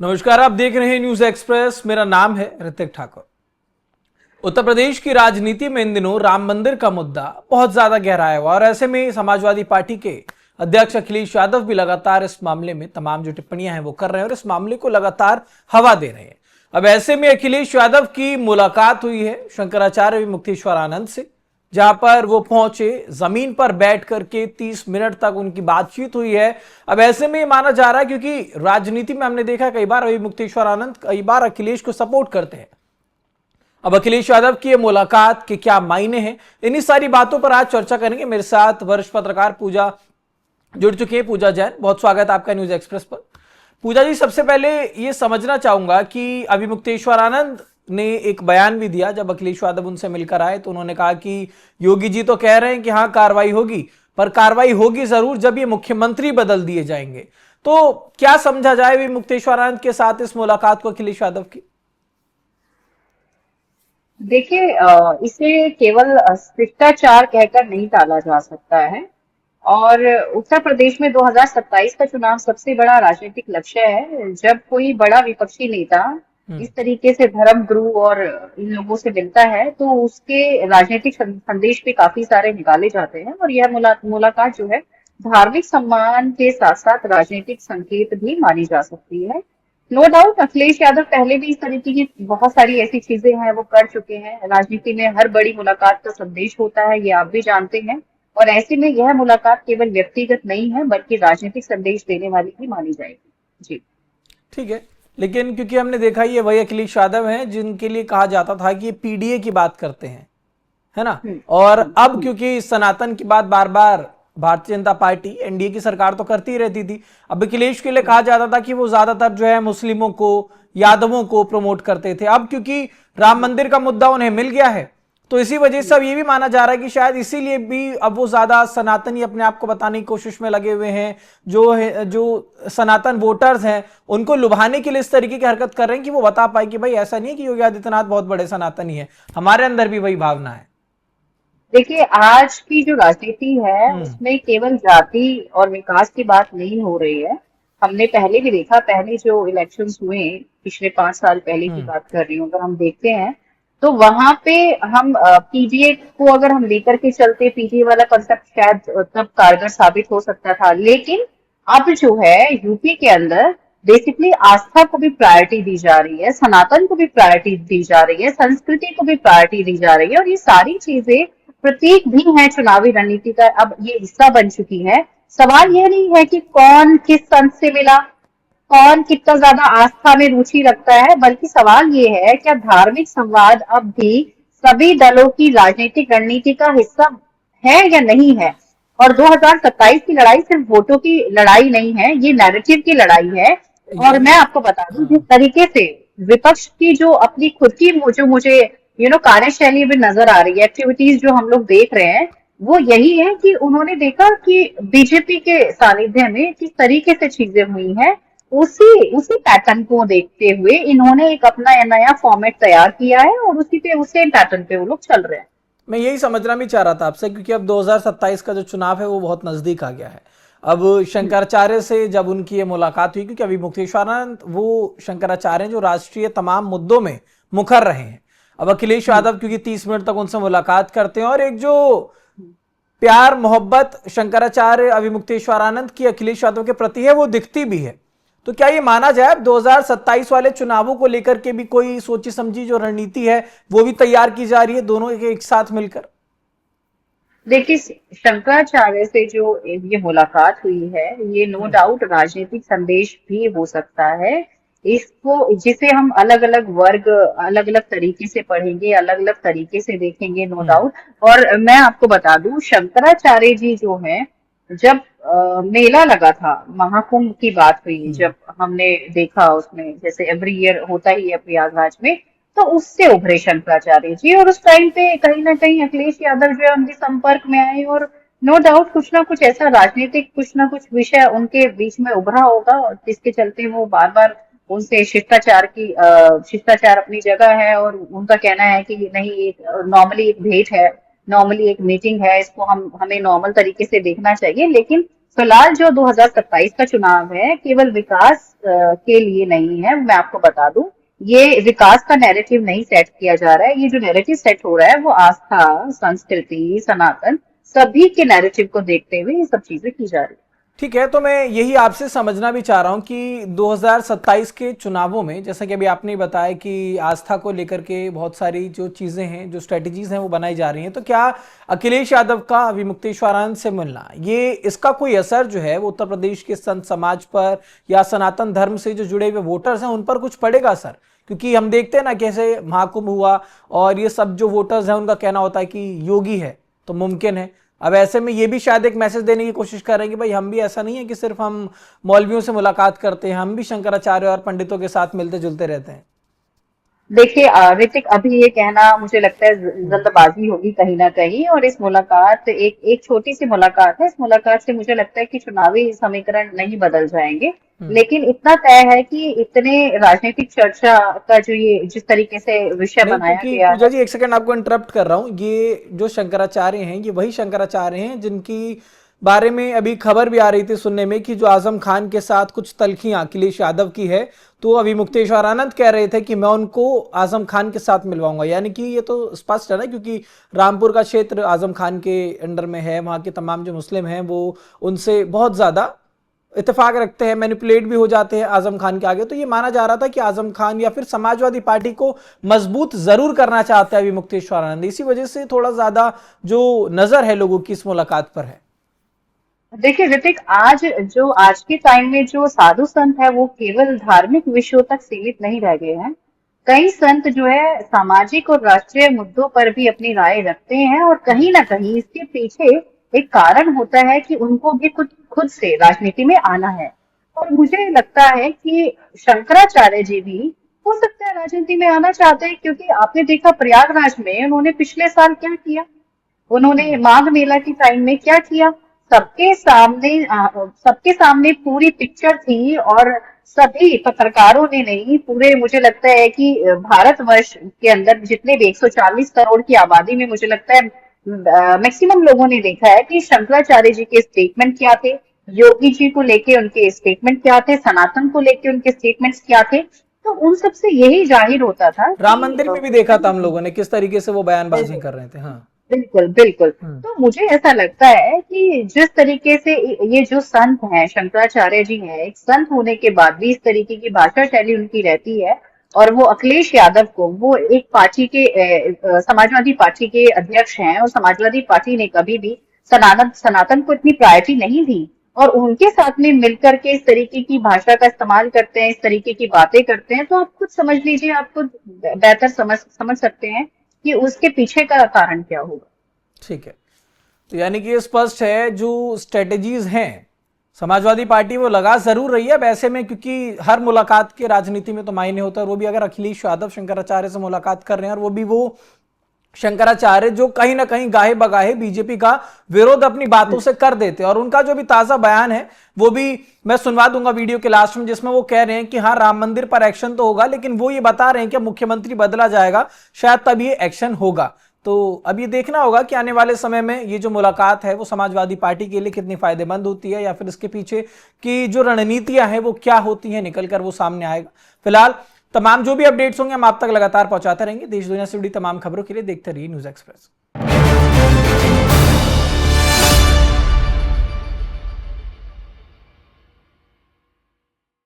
नमस्कार, आप देख रहे हैं न्यूज एक्सप्रेस। मेरा नाम है ऋतिक ठाकुर। उत्तर प्रदेश की राजनीति में इन दिनों राम मंदिर का मुद्दा बहुत ज्यादा गहराया हुआ और ऐसे में समाजवादी पार्टी के अध्यक्ष अखिलेश यादव भी लगातार इस मामले में तमाम जो टिप्पणियां हैं वो कर रहे हैं और इस मामले को लगातार हवा दे रहे हैं। अब ऐसे में अखिलेश यादव की मुलाकात हुई है शंकराचार्य मुक्तेश्वरानंद से, जहां पर वो पहुंचे, जमीन पर बैठ करके 30 मिनट तक उनकी बातचीत हुई है। अब ऐसे में माना जा रहा है, क्योंकि राजनीति में हमने देखा कई बार मुक्तेश्वरानंद कई बार अखिलेश को सपोर्ट करते हैं। अब अखिलेश यादव की ये मुलाकात के क्या मायने हैं, इन्हीं सारी बातों पर आज चर्चा करेंगे। मेरे साथ वरिष्ठ पत्रकार पूजा जुड़ चुके हैं। पूजा जैन, बहुत स्वागत है आपका न्यूज एक्सप्रेस पर। पूजा जी, सबसे पहले ये समझना चाहूंगा कि अभी मुक्तेश्वरानंद ने एक बयान भी दिया। जब अखिलेश यादव उनसे मिलकर आए तो उन्होंने कहा कि योगी जी तो कह रहे हैं कि हाँ कार्रवाई होगी, पर कार्रवाई होगी जरूर जब ये मुख्यमंत्री बदल दिए जाएंगे। तो क्या समझा जाए भी मुक्तेश्वरानंद के साथ इस मुलाकात को अखिलेश यादव की? देखिए, इसे केवल शिष्टाचार कहकर नहीं टाला जा सकता है। और उत्तर प्रदेश में 2027 का चुनाव सबसे बड़ा राजनीतिक लक्ष्य है। जब कोई बड़ा विपक्षी नेता हम्म। इस तरीके से धर्मगुरु और इन लोगों से मिलता है तो उसके राजनीतिक संदेश भी काफी सारे निकाले जाते हैं। और यह मुलाकात जो है धार्मिक सम्मान के साथ साथ राजनीतिक संकेत भी मानी जा सकती है। नो डाउट अखिलेश यादव पहले भी इस तरीके की बहुत सारी ऐसी चीजें हैं वो कर चुके हैं। राजनीति में हर बड़ी मुलाकात का संदेश होता है, ये आप भी जानते हैं। और ऐसे में यह मुलाकात केवल व्यक्तिगत नहीं है बल्कि राजनीतिक संदेश देने वाली भी मानी जाएगी। जी ठीक है, लेकिन क्योंकि हमने देखा ये वही अखिलेश यादव हैं जिनके लिए कहा जाता था कि ये पीडीए की बात करते हैं, है ना? हम्म और अब हम्म क्योंकि सनातन की बात बार बार भारतीय जनता पार्टी एनडीए की सरकार तो करती रहती थी, अब अखिलेश के लिए कहा जाता था कि वो ज्यादातर जो है मुस्लिमों को, यादवों को प्रमोट करते थे। अब क्योंकि राम मंदिर का मुद्दा उन्हें मिल गया है तो इसी वजह से अब ये भी माना जा रहा है कि शायद इसीलिए भी अब वो ज्यादा सनातनी अपने आप को बताने की कोशिश में लगे हुए हैं। जो सनातन वोटर्स हैं उनको लुभाने के लिए इस तरीके की हरकत कर रहे हैं कि वो बता पाए कि भाई ऐसा नहीं है कि योगी आदित्यनाथ बहुत बड़े सनातनी है, हमारे अंदर भी वही भावना है। देखिए, आज की जो राजनीति है हम्म। उसमें केवल जाति और विकास की बात नहीं हो रही है। हमने पहले भी देखा, पहले जो इलेक्शंस हुए पिछले 5 साल पहले की हम्म। बात कर रही हूँ, अगर हम देखते हैं तो वहां पे हम पीडीए को अगर हम लेकर के चलते, पीडीए वाला कंसेप्ट शायद तब कारगर साबित हो सकता था। लेकिन अब जो है यूपी के अंदर बेसिकली आस्था को भी प्रायोरिटी दी जा रही है, सनातन को भी प्रायोरिटी दी जा रही है, संस्कृति को भी प्रायोरिटी दी जा रही है। और ये सारी चीजें प्रतीक भी है चुनावी रणनीति का, अब ये हिस्सा बन चुकी है। सवाल ये नहीं है कि कौन किस संत से मिला, कौन कितना ज्यादा आस्था में रुचि रखता है, बल्कि सवाल ये है क्या धार्मिक संवाद अब भी सभी दलों की राजनीतिक रणनीति का हिस्सा है या नहीं है। और 2027 की लड़ाई सिर्फ वोटों की लड़ाई नहीं है, ये नैरेटिव की लड़ाई है। और मैं आपको बता दूं, जिस हाँ। तरीके से विपक्ष की जो अपनी खुद की जो मुझे कार्यशैली भी नजर आ रही है, एक्टिविटीज जो हम लोग देख रहे हैं, वो यही है कि उन्होंने देखा कि बीजेपी के सानिध्य में किस तरीके से चीजें हुई हैं। उसी उसी पैटर्न को देखते हुए इन्होंने एक अपना नया फॉर्मेट तैयार किया है और उसी पे उसी पैटर्न पे वो लोग चल रहे हैं। मैं यही समझना भी चाह रहा था आपसे, क्योंकि अब 2027 का जो चुनाव है वो बहुत नजदीक आ गया है। अब शंकराचार्य से जब उनकी ये मुलाकात हुई, क्योंकि अभी मुक्तेश्वरानंद वो शंकराचार्य जो राष्ट्रीय तमाम मुद्दों में मुखर रहे हैं, अब अखिलेश यादव क्योंकि 30 मिनट तक उनसे मुलाकात करते हैं और एक जो प्यार मोहब्बत शंकराचार्य अभी मुक्तेश्वरानंद की अखिलेश यादव के प्रति है वो दिखती भी है। तो क्या ये माना जाए 2027 वाले चुनावों को लेकर के भी कोई सोची समझी जो रणनीति है वो भी तैयार की जा रही है दोनों एक साथ मिलकर? देखिए, शंकराचार्य से जो ये मुलाकात हुई है, ये नो डाउट राजनीतिक संदेश भी हो सकता है। इसको जिसे हम अलग अलग वर्ग अलग अलग तरीके से पढ़ेंगे, अलग अलग तरीके से देखेंगे, नो हम्म। डाउट। और मैं आपको बता दूं, शंकराचार्य जी जो है, जब मेला लगा था, महाकुंभ की बात हुई, हम्म। जब हमने देखा उसमें जैसे एवरी ईयर होता ही है प्रयागराज में, तो उससे उभरे शंकराचार्य जी। और उस टाइम पे कहीं ना कहीं अखिलेश यादव जो है उनके संपर्क में आए और नो डाउट कुछ ना कुछ ऐसा राजनीतिक कुछ ना कुछ विषय उनके बीच में उभरा होगा जिसके चलते वो बार बार उनसे शिष्टाचार अपनी जगह है। और उनका कहना है कि नहीं, एक नॉर्मली एक भेंट है, नॉर्मली एक मीटिंग है, इसको हमें नॉर्मल तरीके से देखना चाहिए। लेकिन फिलहाल जो 2027 का चुनाव है केवल विकास के लिए नहीं है, मैं आपको बता दूं। ये विकास का नैरेटिव नहीं सेट किया जा रहा है, ये जो नैरेटिव सेट हो रहा है वो आस्था, संस्कृति, सनातन सभी के नैरेटिव को देखते हुए ये सब चीजें की जा रही है। ठीक है, तो मैं यही आपसे समझना भी चाह रहा हूं कि 2027 के चुनावों में, जैसा कि अभी आपने बताया कि आस्था को लेकर के बहुत सारी जो चीजें हैं, जो स्ट्रेटजीज हैं वो बनाई जा रही हैं, तो क्या अखिलेश यादव का विमुक्तेश्वरानंद से मिलना, ये इसका कोई असर जो है वो उत्तर प्रदेश के संत समाज पर या सनातन धर्म से जो जुड़े हुए वोटर्स हैं उन पर कुछ पड़ेगा असर? क्योंकि हम देखते हैं ना कैसे महाकुंभ हुआ और ये सब जो वोटर्स हैं उनका कहना होता है कि योगी है तो मुमकिन है। अब ऐसे में ये भी शायद एक मैसेज देने की कोशिश कर रहे हैं कि भाई हम भी ऐसा नहीं है कि सिर्फ हम मौलवियों से मुलाकात करते हैं, हम भी शंकराचार्य और पंडितों के साथ मिलते जुलते रहते हैं। देखिए ऋतिक, अभी ये कहना मुझे लगता है जल्दबाजी होगी कहीं ना कहीं, और इस मुलाकात एक एक छोटी सी मुलाकात है। इस मुलाकात से मुझे लगता है कि चुनावी समीकरण नहीं बदल जाएंगे, लेकिन इतना तय है कि इतने राजनीतिक चर्चा का जो ये जिस तरीके से विषय नहीं, बनाया क्योंकि गया पूजा है। जी एक सेकंड आपको इंटरप्ट कर रहा हूं, ये जो शंकराचार्य हैं ये वही शंकराचार्य हैं जिनकी बारे में अभी खबर भी आ रही थी सुनने में कि जो आजम खान के साथ कुछ तलखियां अखिलेश यादव की है, तो अभी मुक्तेश्वरानंद कह रहे थे कि मैं उनको आजम खान के साथ मिलवाऊंगा। यानी कि ये तो स्पष्ट है ना, क्योंकि रामपुर का क्षेत्र आजम खान के अंडर में है, वहां के तमाम जो मुस्लिम हैं वो उनसे बहुत ज्यादा इत्तेफाक रखते हैं, मैनिपुलेट भी हो जाते हैं आजम खान के आगे। तो ये माना जा रहा था कि आजम खान या फिर समाजवादी पार्टी को मजबूत जरूर करना चाहता है अभी मुक्तेश्वरानंद, इसी वजह से थोड़ा ज्यादा जो नजर है लोगों की इस मुलाकात पर है। देखिए ऋतिक, आज के टाइम में जो साधु संत है वो केवल धार्मिक विषयों तक सीमित नहीं रह गए हैं। कई संत जो है सामाजिक और राष्ट्रीय मुद्दों पर भी अपनी राय रखते हैं, और कहीं ना कहीं इसके पीछे एक कारण होता है कि उनको भी खुद खुद से राजनीति में आना है। और मुझे लगता है कि शंकराचार्य जी भी हो सकता है राजनीति में आना चाहते हैं, क्योंकि आपने देखा प्रयागराज में उन्होंने पिछले साल क्या किया, उन्होंने माघ मेला के टाइम में क्या किया। सबके सामने पूरी पिक्चर थी, और सभी पत्रकारों ने नहीं, पूरे मुझे लगता है कि भारतवर्ष के अंदर जितने भी 140 करोड़ की आबादी में मुझे लगता है मैक्सिमम लोगों ने देखा है कि शंकराचार्य जी के स्टेटमेंट क्या थे, योगी जी को लेके उनके स्टेटमेंट क्या थे, सनातन को लेके उनके स्टेटमेंट्स क्या थे। तो उन सब से यही जाहिर होता था राम कि मंदिर में भी देखा था हम लोगों ने किस तरीके से वो बयानबाजी कर रहे थे। हाँ। बिल्कुल बिल्कुल। हम्म। तो मुझे ऐसा लगता है कि जिस तरीके से ये जो संत हैं, शंकराचार्य जी हैं, एक संत होने के बाद भी इस तरीके की भाषा शैली उनकी रहती है, और वो अखिलेश यादव को, वो एक पार्टी के समाजवादी पार्टी के अध्यक्ष हैं, और समाजवादी पार्टी ने कभी भी सनातन सनातन को इतनी प्रायोरिटी नहीं दी, और उनके साथ में मिलकर के इस तरीके की भाषा का इस्तेमाल करते हैं, इस तरीके की बातें करते हैं, तो आप खुद समझ लीजिए, आप खुद बेहतर समझ सकते हैं कि उसके पीछे का कारण क्या होगा। ठीक है, तो यानी कि ये स्पष्ट है जो स्ट्रेटेजीज हैं समाजवादी पार्टी वो लगा जरूर रही है। अब ऐसे में क्योंकि हर मुलाकात के राजनीति में तो मायने होता है, और वो भी अगर अखिलेश यादव शंकराचार्य से मुलाकात कर रहे हैं और वो भी वो शंकराचार्य जो कहीं ना कहीं गाहे बगाहे बीजेपी का विरोध अपनी बातों से कर देते हैं, और उनका जो भी ताजा बयान है वो भी मैं सुनवा दूंगा वीडियो के लास्ट में, जिसमें वो कह रहे हैं कि हाँ राम मंदिर पर एक्शन तो होगा, लेकिन वो ये बता रहे हैं कि मुख्यमंत्री बदला जाएगा शायद तब ये एक्शन होगा। तो अब ये देखना होगा कि आने वाले समय में ये जो मुलाकात है वो समाजवादी पार्टी के लिए कितनी फायदेमंद होती है, या फिर इसके पीछे की जो रणनीतियां हैं वो क्या होती हैं, निकलकर वो सामने आएगा। फिलहाल तमाम जो भी अपडेट्स होंगे हम आप तक लगातार पहुंचाते रहेंगे। देश दुनिया से जुड़ी तमाम खबरों के लिए देखते रहिए न्यूज़ एक्सप्रेस।